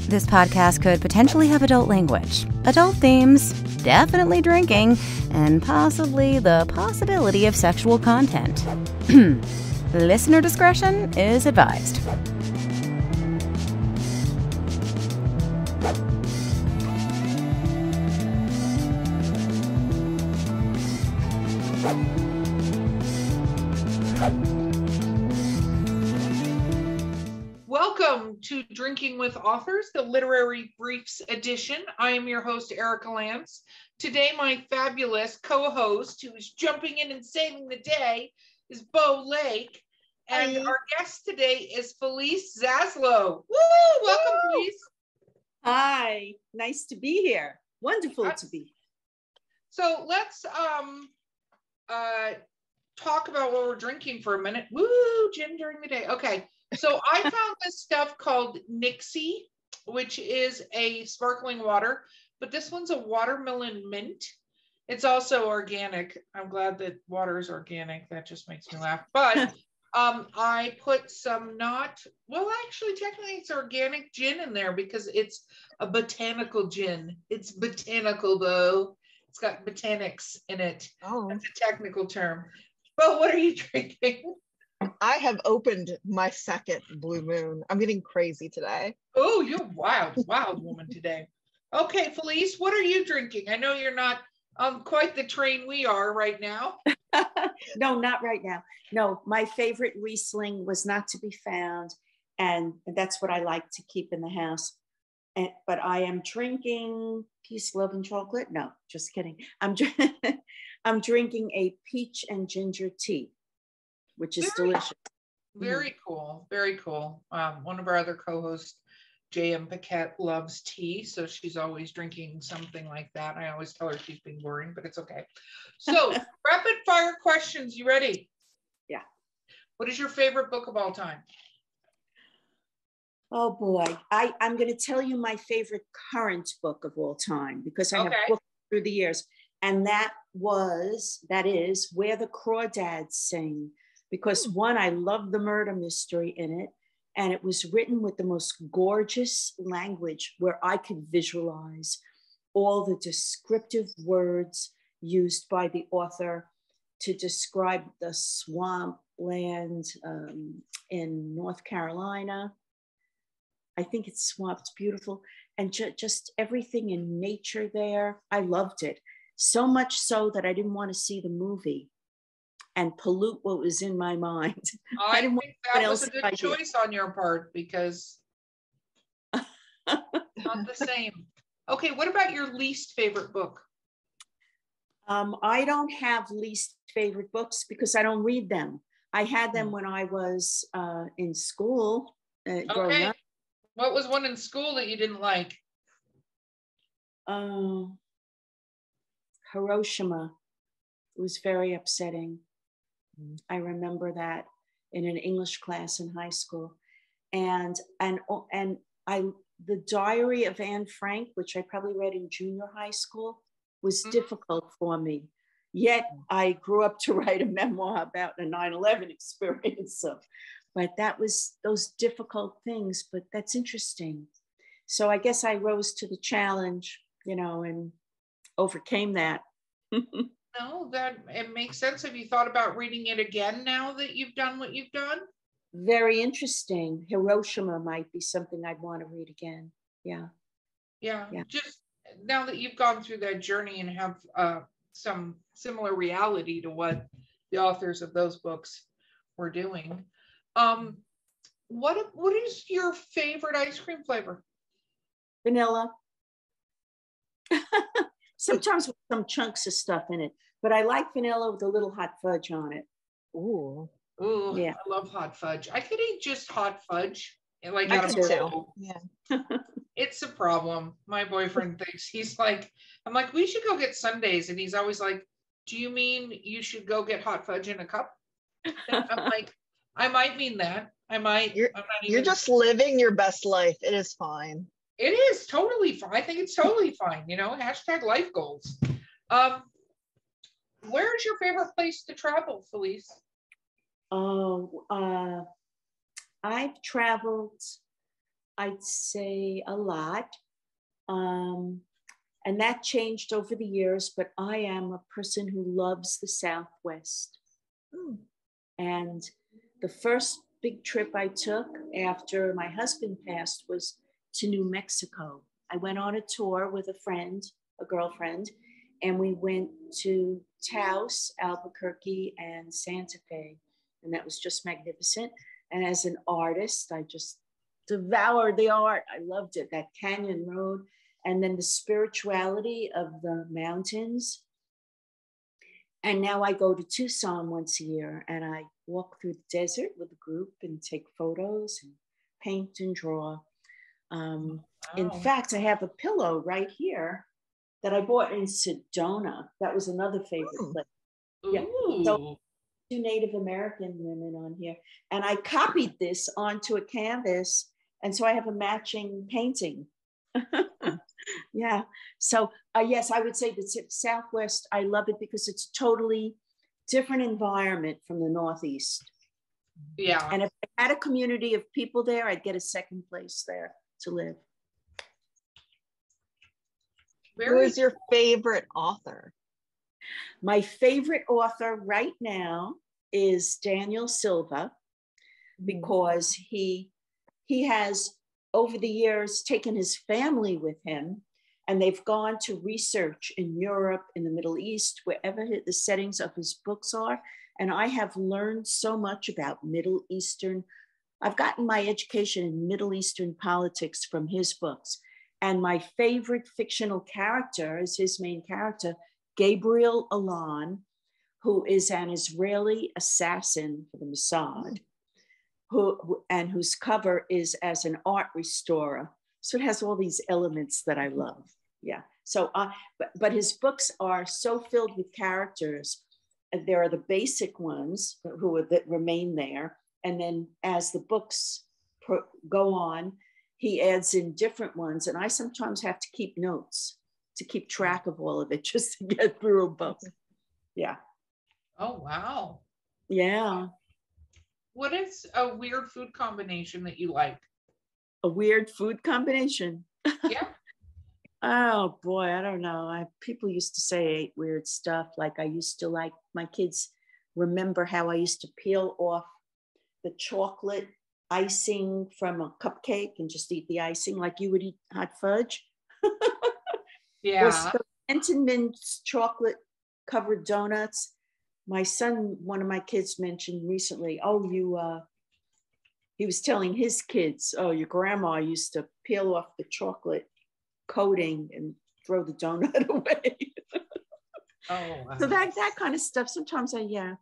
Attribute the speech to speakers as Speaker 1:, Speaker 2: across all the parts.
Speaker 1: This podcast could potentially have adult language, adult themes, definitely drinking, and possibly the possibility of sexual content. Listener discretion is advised.
Speaker 2: Welcome to Drinking with Authors, the Literary Briefs edition. I am your host, Erica Lance. Today, my fabulous co-host, who is jumping in and saving the day, is Bo Lake. And
Speaker 3: Hi.
Speaker 2: our guest today is Felice Zaslow. Woo! Welcome, Felice.
Speaker 3: Hi, nice to be here. Wonderful to be.
Speaker 2: So let's talk about what we're drinking for a minute. Woo! Gin during the day. Okay. So I found this stuff called Nixie, which is a sparkling water, but this one's a watermelon mint. It's also organic. I'm glad that water is organic. That just makes me laugh. But I put some technically it's organic gin in there because it's a botanical gin. It's botanical though. It's got botanics in it.
Speaker 3: Oh.
Speaker 2: That's a technical term. But what are you drinking?
Speaker 4: I have opened my second Blue Moon. I'm getting crazy today.
Speaker 2: Oh, you're wild woman today. Okay, Felice, what are you drinking? I know you're not on quite the train we are right now.
Speaker 3: No, not right now. No, my favorite Riesling was not to be found, and that's what I like to keep in the house. But I am drinking peace, love, and chocolate. No, just kidding. I'm drinking a peach and ginger tea, which is delicious.
Speaker 2: Very cool. Very cool. One of our other co-hosts, J.M. Paquette, loves tea, so she's always drinking something like that. I always tell her she's being boring, but it's okay. So, rapid fire questions. You ready?
Speaker 3: Yeah. What
Speaker 2: is your favorite book of all time?
Speaker 3: Oh boy, I'm going to tell you my favorite current book of all time because I have books through the years, and that is Where the Crawdads Sing. Because one, I love the murder mystery in it, and it was written with the most gorgeous language where I could visualize all the descriptive words used by the author to describe the swamp land in North Carolina. I think it's swamp, it's beautiful. And just everything in nature there. I loved it. So much so that I didn't want to see the movie and pollute what was in my mind.
Speaker 2: I think that was a good choice on your part because not the same. Okay, what about your least favorite book?
Speaker 3: I don't have least favorite books because I don't read them. I had them when I was in school growing up.
Speaker 2: What was one in school that you didn't like?
Speaker 3: Hiroshima. It was very upsetting. I remember that in an English class in high school. And the Diary of Anne Frank, which I probably read in junior high school, was difficult for me. Yet I grew up to write a memoir about a 9/11 experience. But that was those difficult things, but that's interesting. So I guess I rose to the challenge, and overcame that.
Speaker 2: No, that it makes sense. Have you thought about reading it again now that you've done what you've done?
Speaker 3: Very interesting. Hiroshima might be something I'd want to read again. Yeah.
Speaker 2: Just now that you've gone through that journey and have some similar reality to what the authors of those books were doing. What is your favorite ice cream flavor?
Speaker 3: Vanilla. Sometimes with some chunks of stuff in it, but I like vanilla with a little hot fudge on it.
Speaker 4: Ooh,
Speaker 2: yeah. I love hot fudge. I could eat just hot fudge.
Speaker 4: I could too. Yeah.
Speaker 2: It's a problem. My boyfriend thinks I'm like, we should go get sundaes. And he's always like, do you mean you should go get hot fudge in a cup? And I'm like, I might mean that.
Speaker 4: You're just living your best life. It is fine.
Speaker 2: It is totally fine. I think it's totally fine. Hashtag life goals. Where is your favorite place to travel, Felice?
Speaker 3: I've traveled I'd say a lot. And that changed over the years, but I am a person who loves the Southwest. And the first big trip I took after my husband passed was to New Mexico. I went on a tour with a friend, a girlfriend, and we went to Taos, Albuquerque, and Santa Fe. And that was just magnificent. And as an artist, I just devoured the art. I loved it, that canyon road. And then the spirituality of the mountains. And now I go to Tucson once a year and I walk through the desert with a group and take photos and paint and draw. In fact, I have a pillow right here that I bought in Sedona. That was another favorite place. Yeah. So 2 Native American women on here. And I copied this onto a canvas. And so I have a matching painting. Yeah. So yes, I would say the Southwest, I love it because it's a totally different environment from the Northeast.
Speaker 2: Yeah.
Speaker 3: And if I had a community of people there, I'd get a second place there to live.
Speaker 4: Who is your favorite author?
Speaker 3: My favorite author right now is Daniel Silva, because he has over the years taken his family with him, and they've gone to research in Europe, in the Middle East, wherever the settings of his books are. And I have learned so much about Middle Eastern. I've gotten my education in Middle Eastern politics from his books. And my favorite fictional character is his main character, Gabriel Alon, who is an Israeli assassin for the Mossad, whose cover is as an art restorer. So it has all these elements that I love. Yeah. So, but his books are so filled with characters. There are the basic ones that remain there. And then as the books go on, he adds in different ones. And I sometimes have to keep notes to keep track of all of it just to get through a book. Yeah.
Speaker 2: Oh, wow.
Speaker 3: Yeah.
Speaker 2: What is a weird food combination that you like?
Speaker 3: A weird food combination?
Speaker 2: Yeah.
Speaker 3: Oh boy, I don't know. People used to say I ate weird stuff. Like I used to like, my kids remember how I used to peel off the chocolate icing from a cupcake and just eat the icing like you would eat hot fudge.
Speaker 2: Yeah.
Speaker 3: Entenmann's chocolate covered donuts. My son, one of my kids mentioned recently, he was telling his kids, oh, your grandma used to peel off the chocolate coating and throw the donut away.
Speaker 2: Oh, wow.
Speaker 3: So that kind of stuff. Sometimes I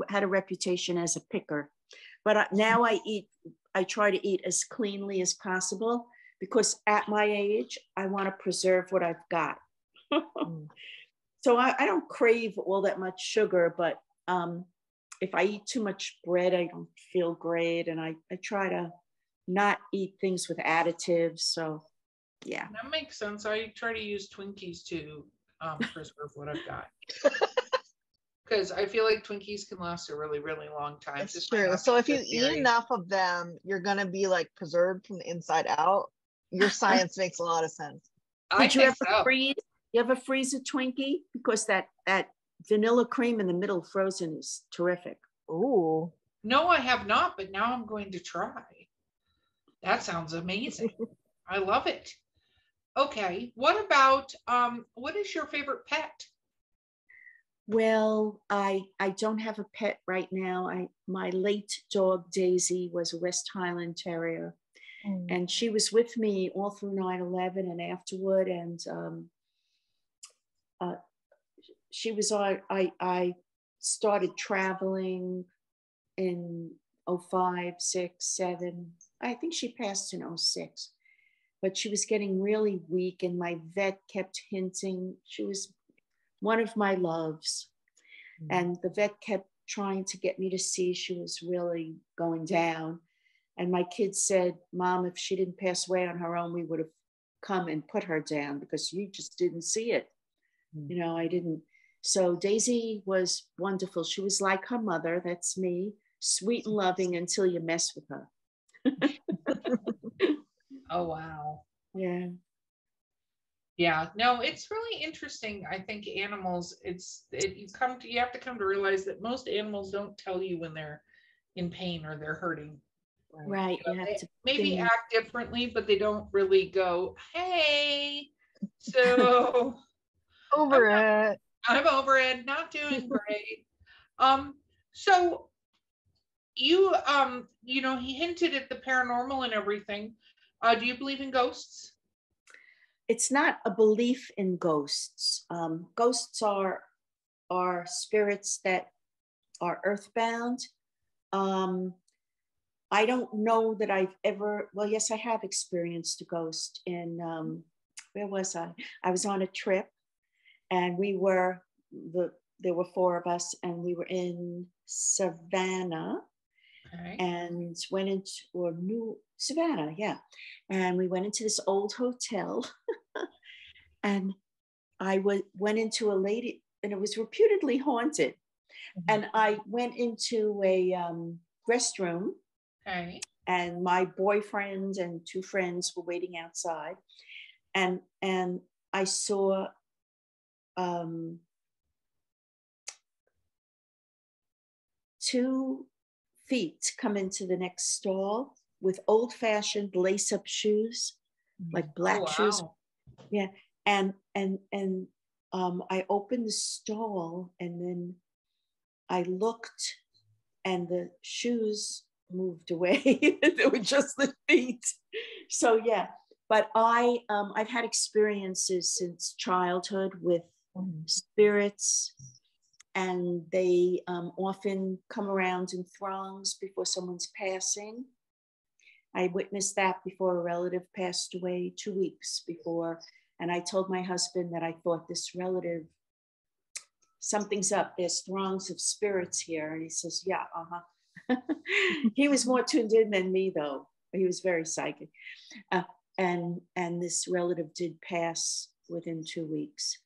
Speaker 3: had a reputation as a picker, but now I try to eat as cleanly as possible because at my age, I want to preserve what I've got. So I don't crave all that much sugar, but if I eat too much bread, I don't feel great. And I try to not eat things with additives. So yeah.
Speaker 2: That makes sense. I try to use Twinkies to preserve what I've got. Because I feel like Twinkies can last a really, really long time.
Speaker 4: It's true. So if you eat enough of them, you're going to be like preserved from the inside out. Your science makes a lot of sense.
Speaker 3: Did you ever freeze a Twinkie? Because that vanilla cream in the middle frozen is terrific.
Speaker 4: Ooh.
Speaker 2: No, I have not, but now I'm going to try. That sounds amazing. I love it. Okay. What about, what is your favorite pet?
Speaker 3: Well, I don't have a pet right now. My late dog, Daisy, was a West Highland Terrier. And she was with me all through 9/11 and afterward. And she was I started traveling in 05, 6, 7. I think she passed in 06. But she was getting really weak, and my vet kept hinting. She was one of my loves. And the vet kept trying to get me to see she was really going down. And my kids said, Mom, if she didn't pass away on her own, we would have come and put her down because you just didn't see it. You know, I didn't. So Daisy was wonderful. She was like her mother. That's me. Sweet and loving until you mess with her.
Speaker 2: Oh, wow.
Speaker 3: Yeah.
Speaker 2: Yeah, no, it's really interesting. I think animals, you have to come to realize that most animals don't tell you when they're in pain or they're hurting.
Speaker 3: Right.
Speaker 2: You
Speaker 3: You
Speaker 2: know,
Speaker 3: have
Speaker 2: they
Speaker 3: to
Speaker 2: maybe
Speaker 3: think.
Speaker 2: act differently, but they don't really go, hey, so
Speaker 4: Over it.
Speaker 2: I'm over it, not doing great. Um, so he hinted at the paranormal and everything. Do you believe in ghosts?
Speaker 3: It's not a belief in ghosts. Ghosts are spirits that are earthbound. I don't know that I've ever, well, yes, I have experienced a ghost in, where was I? I was on a trip and there were four of us and we were in Savannah.
Speaker 2: Okay.
Speaker 3: And went into, or New Savannah, yeah. And we went into this old hotel and I went into a lady, and it was reputedly haunted.
Speaker 2: Mm-hmm.
Speaker 3: And I went into a restroom.
Speaker 2: Okay.
Speaker 3: And my boyfriend and two friends were waiting outside. And I saw two feet come into the next stall with old-fashioned lace-up shoes, like black shoes. Yeah. And I opened the stall and then I looked and the shoes moved away. They were just the feet. So yeah, but I've had experiences since childhood with spirits, and they often come around in throngs before someone's passing. I witnessed that before a relative passed away 2 weeks before. And I told my husband that I thought this relative, something's up, there's throngs of spirits here. And he says, yeah, He was more tuned in than me though. He was very psychic. And this relative did pass within 2 weeks.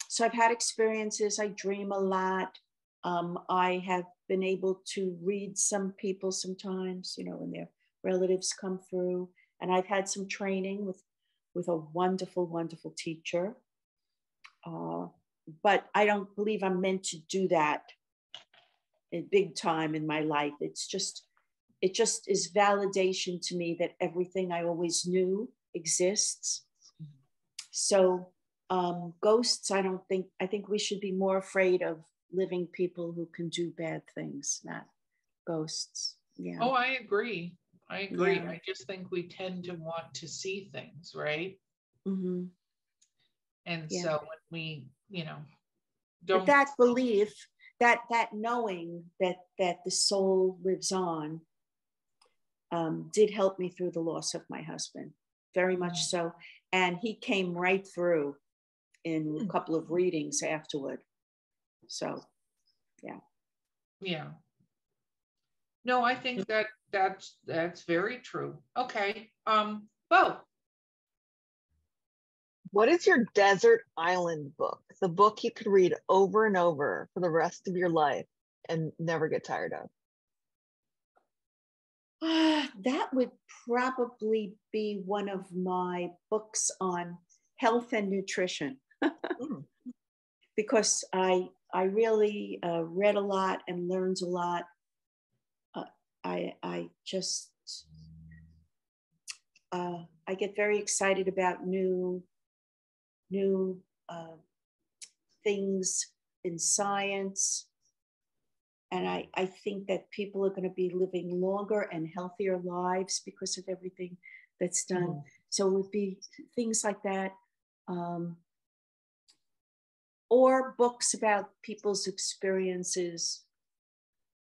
Speaker 3: So I've had experiences. I dream a lot. I have been able to read some people sometimes, when their relatives come through. And I've had some training with a wonderful, wonderful teacher. But I don't believe I'm meant to do that in big time in my life. It just is validation to me that everything I always knew exists. So ghosts, I think we should be more afraid of living people who can do bad things, not ghosts. Yeah.
Speaker 2: Oh, I agree. Yeah.
Speaker 3: Yeah.
Speaker 2: I just think we tend to want to see things, right?
Speaker 3: Mm-hmm.
Speaker 2: And
Speaker 3: yeah.
Speaker 2: so when we,
Speaker 3: don't. But that belief, that knowing that the soul lives on, did help me through the loss of my husband, very much so. And he came right through in a couple of readings afterward. So, yeah.
Speaker 2: Yeah. No, I think that's very true. Okay. Bo.
Speaker 4: What is your desert island book? The book you could read over and over for the rest of your life and never get tired of?
Speaker 3: That would probably be one of my books on health and nutrition. Because I really read a lot and learned a lot. I just I get very excited about new things in science. And I think that people are going to be living longer and healthier lives because of everything that's done. So it would be things like that. Or books about people's experiences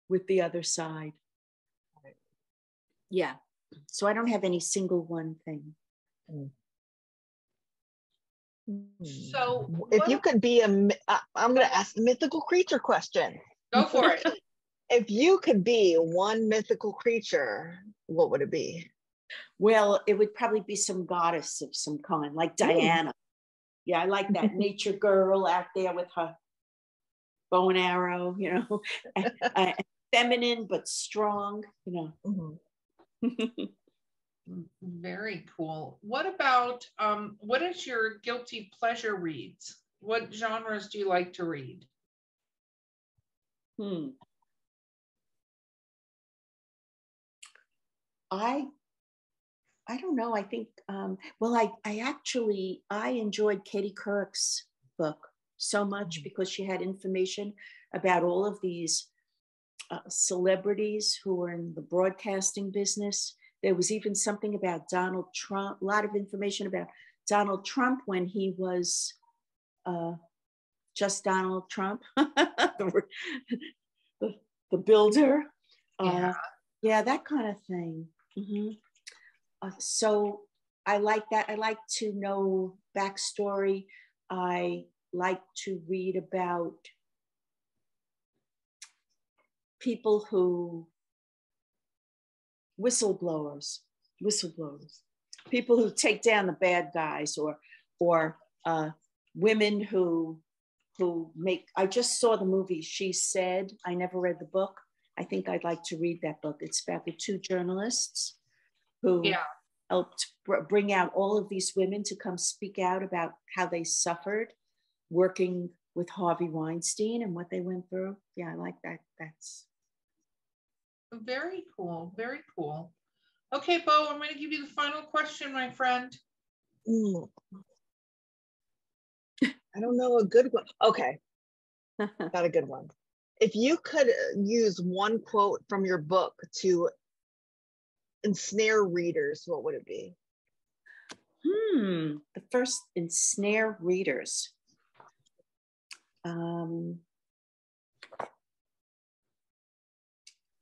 Speaker 3: with the other side. Yeah. So I don't have any single one thing.
Speaker 2: So
Speaker 4: if you could be I'm going to ask a mythical creature question.
Speaker 2: Go for it.
Speaker 4: If you could be one mythical creature, what would it be?
Speaker 3: Well, it would probably be some goddess of some kind, like Diana. Yeah, I like that nature girl out there with her bow and arrow, feminine but strong,
Speaker 2: Very cool. What about, what is your guilty pleasure reads? What genres do you like to read?
Speaker 3: I don't know. I think, well, I enjoyed Katie Couric's book so much because she had information about all of these celebrities who were in the broadcasting business. There was even something about Donald Trump, a lot of information about Donald Trump when he was just Donald Trump, the builder. Yeah, that kind of thing. So I like that. I like to know backstory. I like to read about people who, whistleblowers, people who take down the bad guys, or women who make, I just saw the movie She Said. I never read the book. I think I'd like to read that book. It's about the two journalists who helped bring out all of these women to come speak out about how they suffered working with Harvey Weinstein and what they went through. Yeah, I like that. That's
Speaker 2: very cool. Very cool. Okay, Bo, I'm going to give you the final question, my friend.
Speaker 4: I don't know a good one. Okay, got a good one. If you could use one quote from your book to ensnare readers, what would it be?
Speaker 3: The first ensnare readers.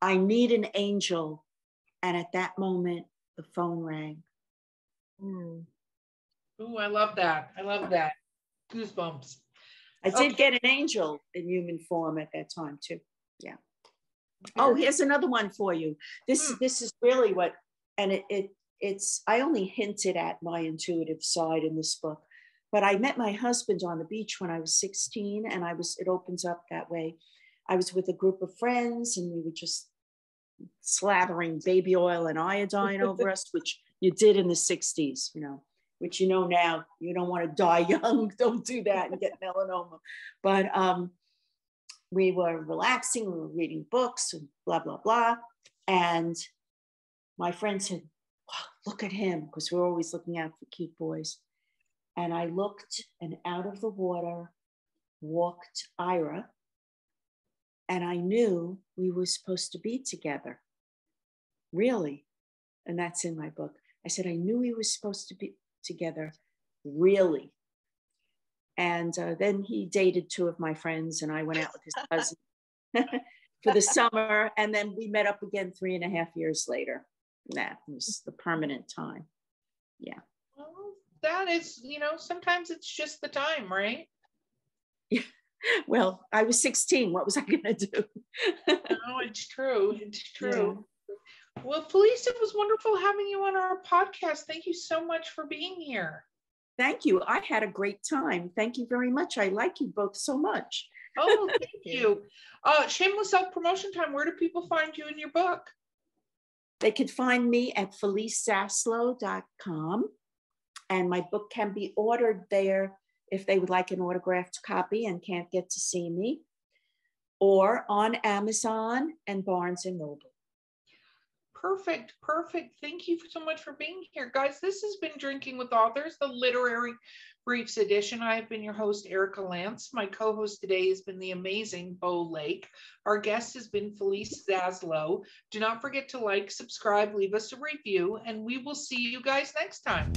Speaker 3: I need an angel. And at that moment, the phone rang.
Speaker 2: Ooh, I love that. I love that. Goosebumps.
Speaker 3: I did get an angel in human form at that time too. Yeah. Oh, here's another one for you. This is really what, and it's, I only hinted at my intuitive side in this book, but I met my husband on the beach when I was 16, and it opens up that way. I was with a group of friends and we were just slathering baby oil and iodine over us, which you did in the 60s, which now you don't want to die young. Don't do that and get melanoma. But we were relaxing, we were reading books and blah, blah, blah. And my friend said, wow, look at him, because we're always looking out for cute boys. And I looked, and out of the water walked Ira. And I knew we were supposed to be together. Really. And that's in my book. I said, I knew we were supposed to be together. Really. And then he dated two of my friends, and I went out with his cousin for the summer. And then we met up again 3.5 years later. That was the permanent time. Yeah.
Speaker 2: Well, that is, sometimes it's just the time, right?
Speaker 3: Yeah. Well, I was 16. What was I going to do?
Speaker 2: No, it's true. It's true. Yeah. Well, Felice, it was wonderful having you on our podcast. Thank you so much for being here.
Speaker 3: Thank you. I had a great time. Thank you very much. I like you both so much.
Speaker 2: Oh, thank you. Shameless self-promotion time. Where do people find you in your book?
Speaker 3: They can find me at felicezaslow.com. And my book can be ordered there if they would like an autographed copy and can't get to see me, or on Amazon and Barnes & Noble.
Speaker 2: Perfect. Thank you so much for being here. Guys, this has been Drinking with Authors, the Literary Briefs edition. I have been your host, Erica Lance. My co-host today has been the amazing Bo Lake. Our guest has been Felice Zaslow. Do not forget to like, subscribe, leave us a review, and we will see you guys next time.